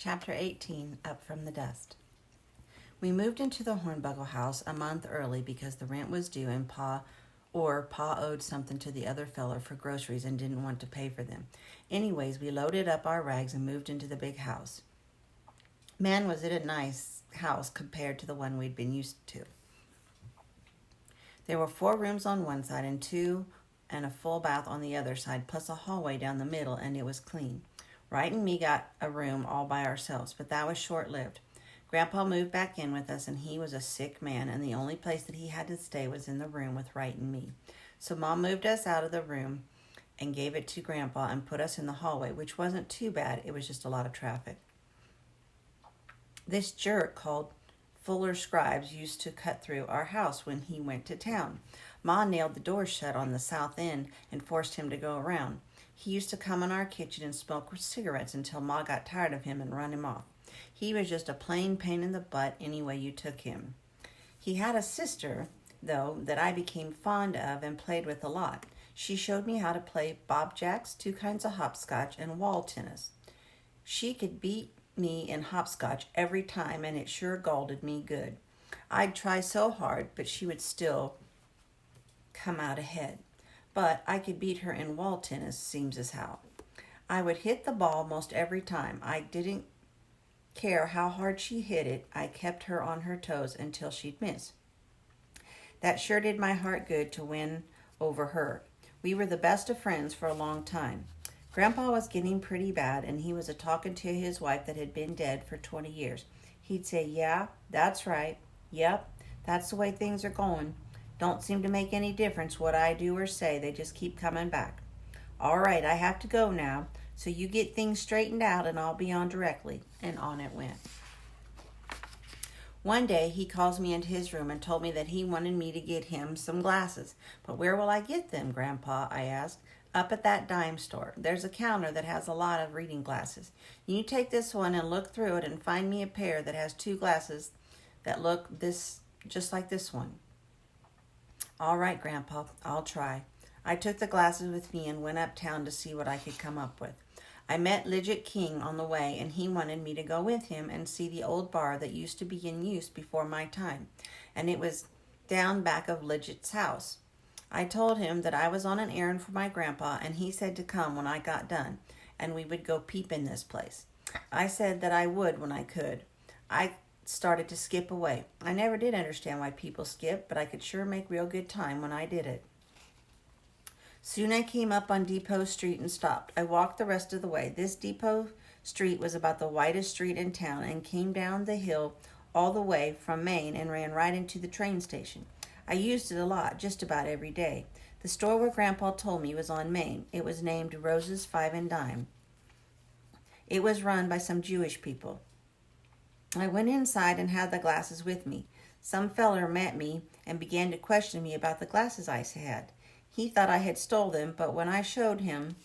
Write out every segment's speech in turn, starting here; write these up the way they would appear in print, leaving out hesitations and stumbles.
Chapter 18, Up from the Dust. We moved into the Hornbuckle house a month early because the rent was due and Pa owed something to the other feller for groceries and didn't want to pay for them. Anyways, we loaded up our rags and moved into the big house. Man, was it a nice house compared to the one we'd been used to. There were 4 rooms on one side and 2 and a full bath on the other side, plus a hallway down the middle, and it was clean. Wright and me got a room all by ourselves, but that was short-lived. Grandpa moved back in with us, and he was a sick man, and the only place that he had to stay was in the room with Wright and me. So Mom moved us out of the room and gave it to Grandpa and put us in the hallway, which wasn't too bad. It was just a lot of traffic. This jerk called Fuller Scribe used to cut through our house when he went to town. Ma nailed the door shut on the south end and forced him to go around. He used to come in our kitchen and smoke cigarettes until Ma got tired of him and run him off. He was just a plain pain in the butt any way you took him. He had a sister, though, that I became fond of and played with a lot. She showed me how to play bobjacks, 2 kinds of hopscotch, and wall tennis. She could beat me in hopscotch every time, and it sure galled me good. I'd try so hard, but she would still come out ahead. But I could beat her in wall tennis, seems as how. I would hit the ball most every time. I didn't care how hard she hit it. I kept her on her toes until she'd miss. That sure did my heart good to win over her. We were the best of friends for a long time. Grandpa was getting pretty bad, and he was a-talking to his wife that had been dead for 20 years. He'd say, "Yeah, that's right. Yep, that's the way things are going. Don't seem to make any difference what I do or say. They just keep coming back. All right, I have to go now, so you get things straightened out and I'll be on directly." And on it went. One day he calls me into his room and told me that he wanted me to get him some glasses. "But where will I get them, Grandpa?" I asked. "Up at that dime store. There's a counter that has a lot of reading glasses. You take this one and look through it and find me a pair that has 2 glasses that look just like this one." "All right, Grandpa, I'll try." I took the glasses with me and went uptown to see what I could come up with. I met Lidget King on the way, and he wanted me to go with him and see the old bar that used to be in use before my time, and it was down back of Lidget's house. I told him that I was on an errand for my grandpa, and he said to come when I got done, and we would go peep in this place. I said that I would when I could. I started to skip away. I never did understand why people skip, but I could sure make real good time when I did it. Soon I came up on Depot Street and stopped. I walked the rest of the way. This Depot Street was about the widest street in town and came down the hill all the way from Maine and ran right into the train station. I used it a lot, just about every day. The store where Grandpa told me was on Main. It was named Rose's 5 and Dime. It was run by some Jewish people. I went inside and had the glasses with me. Some feller met me and began to question me about the glasses I had. He thought I had stole them, but when I showed him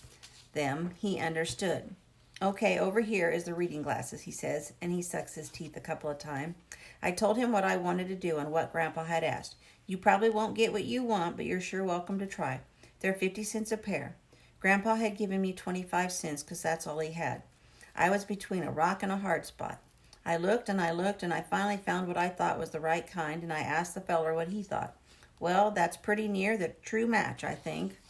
them, he understood. "Okay, over here is the reading glasses," he says, and he sucks his teeth a couple of times. I told him what I wanted to do and what Grandpa had asked. "You probably won't get what you want, but you're sure welcome to try. They're 50 cents a pair." Grandpa had given me 25 cents because that's all he had. I was between a rock and a hard spot. I looked and I finally found what I thought was the right kind, and I asked the feller what he thought. "Well, that's pretty near the true match, I think.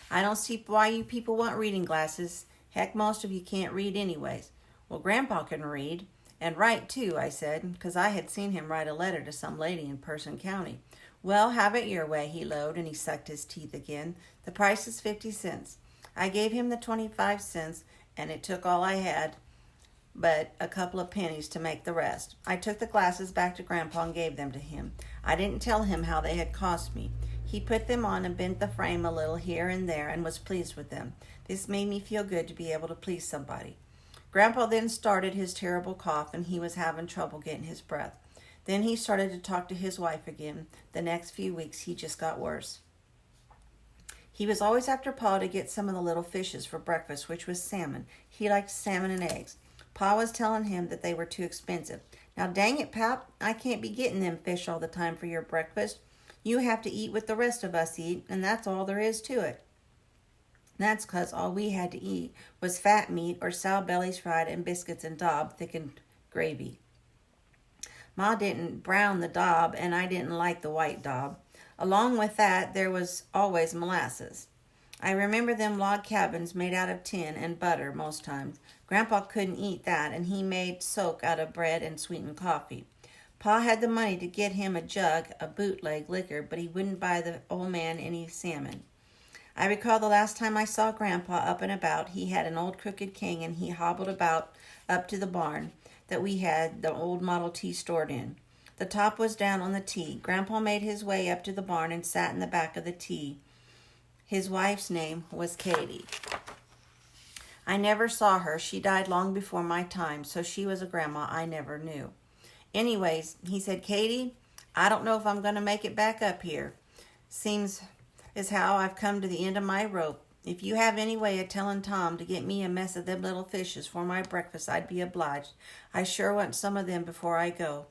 I don't see why you people want reading glasses. Heck, most of you can't read anyways." "Well, Grandpa can read, and write too," I said, because I had seen him write a letter to some lady in Person County. "Well, have it your way," he lowed, and he sucked his teeth again. "The price is 50 cents. I gave him the 25 cents, and it took all I had but a couple of pennies to make the rest. I took the glasses back to Grandpa and gave them to him. I didn't tell him how they had cost me. He put them on and bent the frame a little here and there and was pleased with them. This made me feel good to be able to please somebody. Grandpa then started his terrible cough, and he was having trouble getting his breath. Then he started to talk to his wife again. The next few weeks he just got worse. He was always after Pa to get some of the little fishes for breakfast, which was salmon. He liked salmon and eggs. Pa was telling him that they were too expensive. "Now, dang it, Pap, I can't be getting them fish all the time for your breakfast. You have to eat what the rest of us eat, and that's all there is to it." That's 'cause all we had to eat was fat meat or sow bellies fried and biscuits and daub thickened gravy. Ma didn't brown the daub, and I didn't like the white daub. Along with that, there was always molasses. I remember them log cabins made out of tin and butter most times. Grandpa couldn't eat that, and he made soak out of bread and sweetened coffee. Pa had the money to get him a jug of bootleg liquor, but he wouldn't buy the old man any salmon. I recall the last time I saw Grandpa up and about, he had an old crooked cane, and he hobbled about up to the barn that we had the old Model T stored in. The top was down on the T. Grandpa made his way up to the barn and sat in the back of the T. His wife's name was Katie. I never saw her. She died long before my time, so she was a grandma I never knew. Anyways, he said, Katie, I don't know if I'm going to make it back up here. Seems as how I've come to the end of my rope. If you have any way of telling Tom to get me a mess of them little fishes for my breakfast, I'd be obliged. I sure want some of them before I go.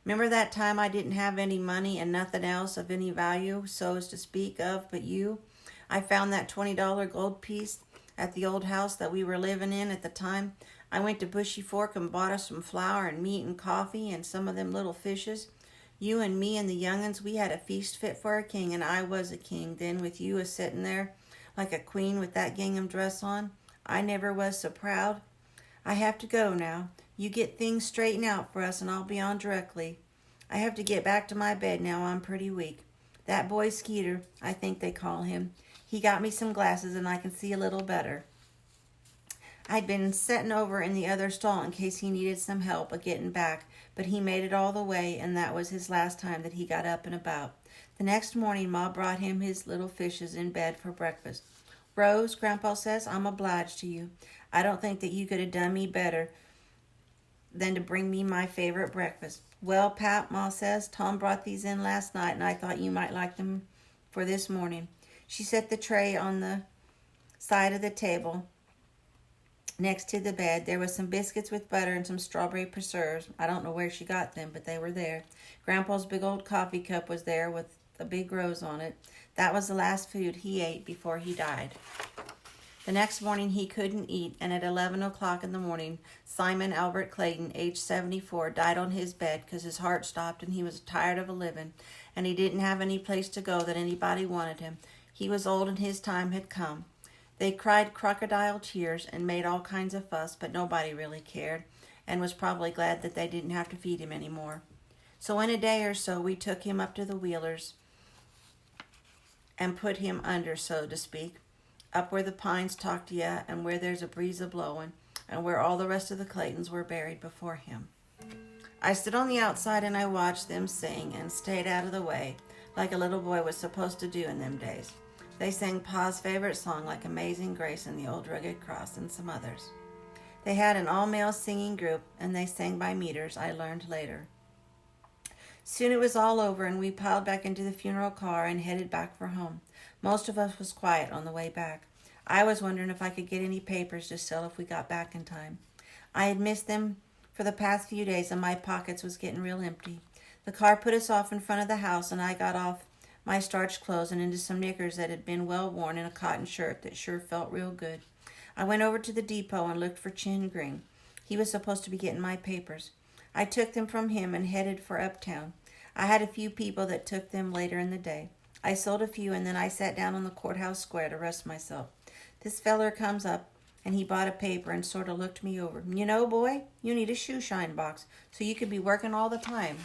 Remember that time I didn't have any money and nothing else of any value, so as to speak of, but you? I found that $20 gold piece at the old house that we were living in at the time. I went to Bushy Fork and bought us some flour and meat and coffee and some of them little fishes. You and me and the young'uns, we had a feast fit for a king, and I was a king then, with you a-sitting there like a queen with that gingham dress on. I never was so proud. I have to go now. You get things straightened out for us, and I'll be on directly. I have to get back to my bed now. I'm pretty weak. That boy Skeeter, I think they call him, he got me some glasses, and I can see a little better. I'd been setting over in the other stall in case he needed some help a getting back, but he made it all the way, and that was his last time that he got up and about. The next morning, Ma brought him his little fishes in bed for breakfast. Rose, Grandpa says, I'm obliged to you. I don't think that you could have done me better than to bring me my favorite breakfast. Well, Pap, Ma says, Tom brought these in last night, and I thought you might like them for this morning. She set the tray on the side of the table next to the bed. There was some biscuits with butter and some strawberry preserves. I don't know where she got them, but they were there. Grandpa's big old coffee cup was there with a big rose on it. That was the last food he ate before he died. The next morning he couldn't eat, and at 11 o'clock in the morning, Simon Albert Clayton, age 74, died on his bed because his heart stopped and he was tired of a living, and he didn't have any place to go that anybody wanted him. He was old and his time had come. They cried crocodile tears and made all kinds of fuss, but nobody really cared, and was probably glad that they didn't have to feed him anymore. So in a day or so, we took him up to the Wheelers and put him under, so to speak, up where the pines talk to you and where there's a breeze a-blowing, and where all the rest of the Claytons were buried before him. I stood on the outside and I watched them sing and stayed out of the way, like a little boy was supposed to do in them days. They sang Pa's favorite song, like Amazing Grace and the Old Rugged Cross, and some others. They had an all-male singing group, and they sang by meters, I learned later. Soon it was all over, and we piled back into the funeral car and headed back for home. Most of us was quiet on the way back. I was wondering if I could get any papers to sell if we got back in time. I had missed them for the past few days, and my pockets was getting real empty. The car put us off in front of the house, and I got off my starched clothes and into some knickers that had been well worn and a cotton shirt that sure felt real good. I went over to the depot and looked for Chin Green. He was supposed to be getting my papers. I took them from him and headed for uptown. I had a few people that took them later in the day. I sold a few, and then I sat down on the courthouse square to rest myself. This feller comes up, and he bought a paper and sort of looked me over. You know, boy, you need a shoe shine box, so you could be working all the time.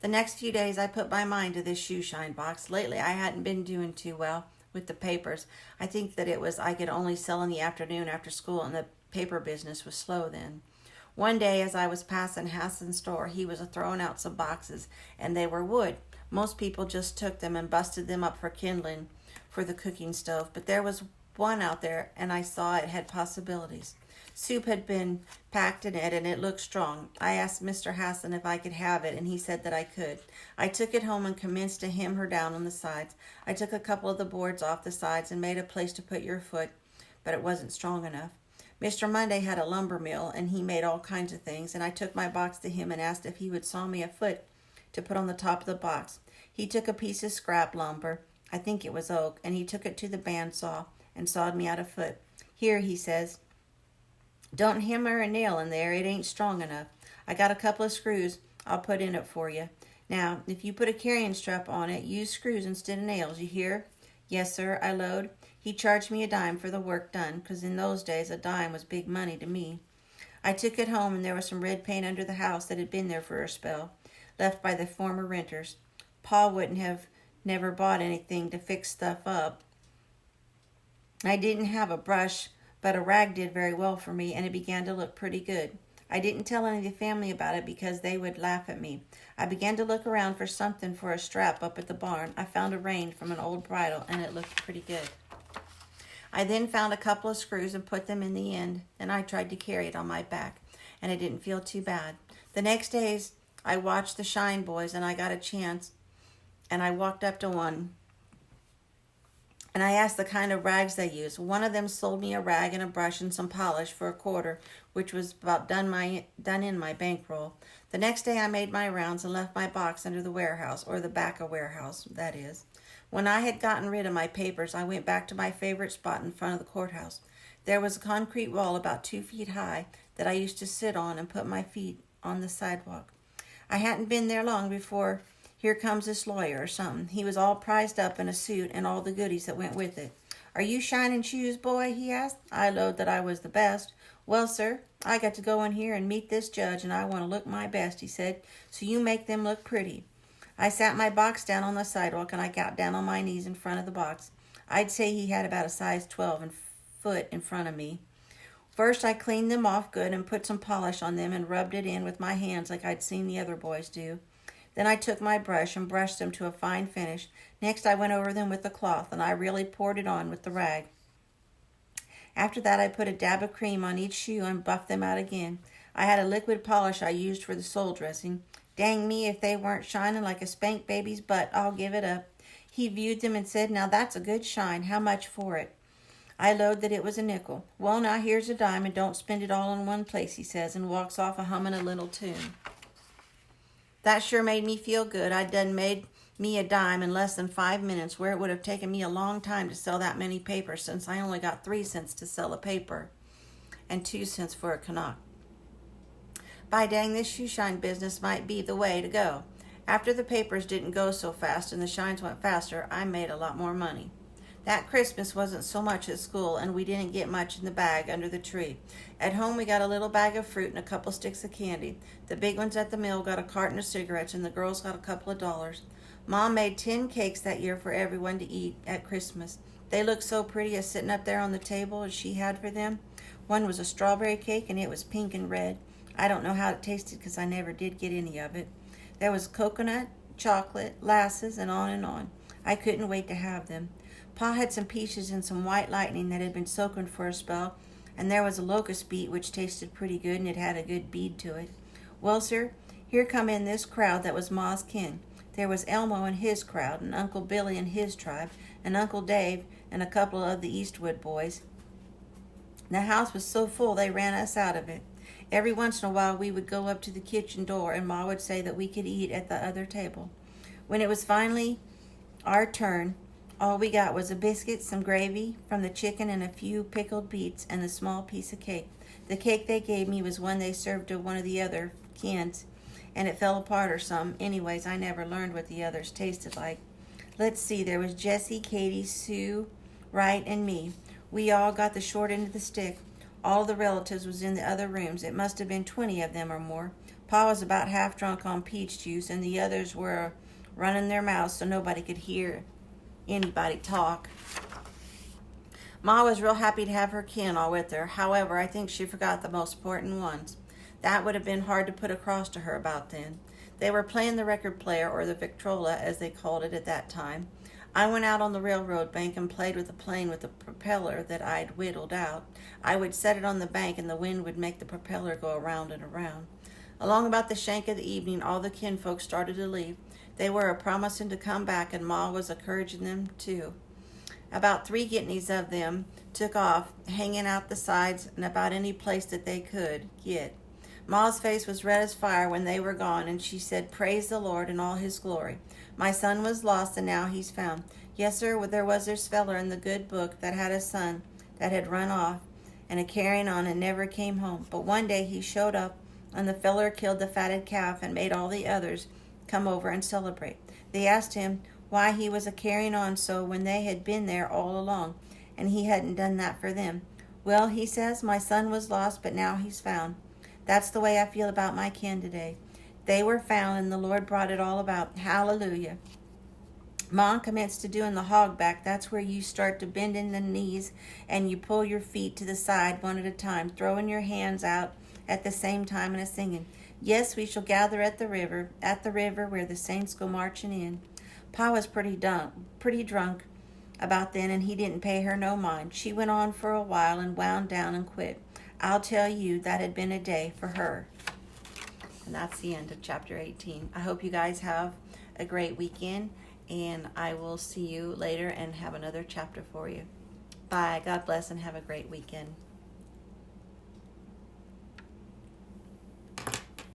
The next few days I put my mind to this shoe shine box. Lately I hadn't been doing too well with the papers. I think that it was I could only sell in the afternoon after school, and the paper business was slow then. One day as I was passing Hassan's store, he was throwing out some boxes, and they were wood. Most people just took them and busted them up for kindling for the cooking stove, but there was one out there, and I saw it had possibilities. Soup had been packed in it, and it looked strong. I asked Mr. Hassan if I could have it, and he said that I could. I took it home and commenced to hem her down on the sides. I took a couple of the boards off the sides and made a place to put your foot, but it wasn't strong enough. Mr. Monday had a lumber mill, and he made all kinds of things, and I took my box to him and asked if he would saw me a foot to put on the top of the box. He took a piece of scrap lumber. I think it was oak, and he took it to the bandsaw and sawed me out a foot. Here, he says, don't hammer a nail in there. It ain't strong enough. I got a couple of screws I'll put in it for you. Now, if you put a carrying strap on it, use screws instead of nails, you hear? Yes, sir, I lowed. He charged me a dime for the work done, 'cause in those days a dime was big money to me. I took it home, and there was some red paint under the house that had been there for a spell, left by the former renters. Pa wouldn't have never bought anything to fix stuff up. I didn't have a brush, but a rag did very well for me, and it began to look pretty good. I didn't tell any of the family about it because they would laugh at me. I began to look around for something for a strap up at the barn. I found a rein from an old bridle, and it looked pretty good. I then found a couple of screws and put them in the end. Then I tried to carry it on my back, and it didn't feel too bad. The next days, I watched the Shine Boys, and I got a chance, and I walked up to one, and I asked the kind of rags they use. One of them sold me a rag and a brush and some polish for a quarter, which was about done in my bankroll. The next day I made my rounds and left my box under the warehouse, or the back of warehouse, that is. When I had gotten rid of my papers, I went back to my favorite spot in front of the courthouse. There was a concrete wall about 2 feet high that I used to sit on and put my feet on the sidewalk. I hadn't been there long before here comes this lawyer or something. He was all prized up in a suit and all the goodies that went with it. Are you Shining Shoes, boy? He asked. I lowed that I was the best. Well, sir, I got to go in here and meet this judge, and I want to look my best, he said, so you make them look pretty. I sat my box down on the sidewalk, and I got down on my knees in front of the box. I'd say he had about a size 12 foot in front of me. First, I cleaned them off good and put some polish on them and rubbed it in with my hands like I'd seen the other boys do. Then I took my brush and brushed them to a fine finish. Next, I went over them with the cloth, and I really poured it on with the rag. After that, I put a dab of cream on each shoe and buffed them out again. I had a liquid polish I used for the sole dressing. Dang me if they weren't shining like a spanked baby's butt. I'll give it up. He viewed them and said, now that's a good shine. How much for it? I lowed that it was a nickel. Well, now here's a dime, and don't spend it all in one place, he says, and walks off humming a little tune. That sure made me feel good. I'd done made me a dime in less than 5 minutes, where it would have taken me a long time to sell that many papers, since I only got 3 cents to sell a paper and 2 cents for a Canuck. By dang, this shoe shine business might be the way to go. After the papers didn't go so fast and the shines went faster, I made a lot more money. That Christmas wasn't so much at school, and we didn't get much in the bag under the tree. At home, we got a little bag of fruit and a couple sticks of candy. The big ones at the mill got a carton of cigarettes, and the girls got a couple of dollars. Mom made 10 cakes that year for everyone to eat at Christmas. They looked so pretty as sitting up there on the table as she had for them. One was a strawberry cake, and it was pink and red. I don't know how it tasted because I never did get any of it. There was coconut, chocolate, lasses, and on and on. I couldn't wait to have them. Pa had some peaches and some white lightning that had been soaking for a spell, and there was a locust beet which tasted pretty good, and it had a good bead to it. Well, sir, here come in this crowd that was Ma's kin. There was Elmo and his crowd, and Uncle Billy and his tribe, and Uncle Dave and a couple of the Eastwood boys. The house was so full they ran us out of it. Every once in a while we would go up to the kitchen door, and Ma would say that we could eat at the other table. When it was finally our turn, all we got was a biscuit, some gravy from the chicken, and a few pickled beets and a small piece of cake. The cake they gave me was one they served to one of the other kins, and it fell apart or something. Anyways, I never learned what the others tasted like. Let's see, there was Jessie, Katie, Sue, Wright, and me. We all got the short end of the stick. All the relatives was in the other rooms. It must have been 20 of them or more. Pa was about half drunk on peach juice, and the others were running their mouths so nobody could hear anybody talk. Ma was real happy to have her kin all with her. However, I think she forgot the most important ones. That would have been hard to put across to her about then. They were playing the record player, or the Victrola as they called it at that time. I went out on the railroad bank and played with a plane with a propeller that I'd whittled out. I would set it on the bank, and the wind would make the propeller go around and around. Along about the shank of the evening, all the kinfolk started to leave. They were a-promising to come back, and Ma was encouraging them too. About 3 guineas of them took off, hanging out the sides and about any place that they could get. Ma's face was red as fire when they were gone, and she said, "Praise the Lord in all his glory. My son was lost, and now he's found. Yes, sir, there was this feller in the good book that had a son that had run off and a carrying on and never came home. But one day he showed up, and the feller killed the fatted calf and made all the others come over and celebrate. They asked him why he was a carrying on so when they had been there all along, and he hadn't done that for them. Well, he says, my son was lost, but now he's found. That's the way I feel about my kin today. They were found, and the Lord brought it all about. Hallelujah. Mom commenced to doing the hog back. That's where you start to bending the knees and you pull your feet to the side one at a time, throwing your hands out at the same time and a singing. Yes, we shall gather at the river where the saints go marching in. Pa was pretty drunk about then, and he didn't pay her no mind. She went on for a while and wound down and quit. I'll tell you, that had been a day for her. And that's the end of chapter 18. I hope you guys have a great weekend, and I will see you later and have another chapter for you. Bye. God bless and have a great weekend.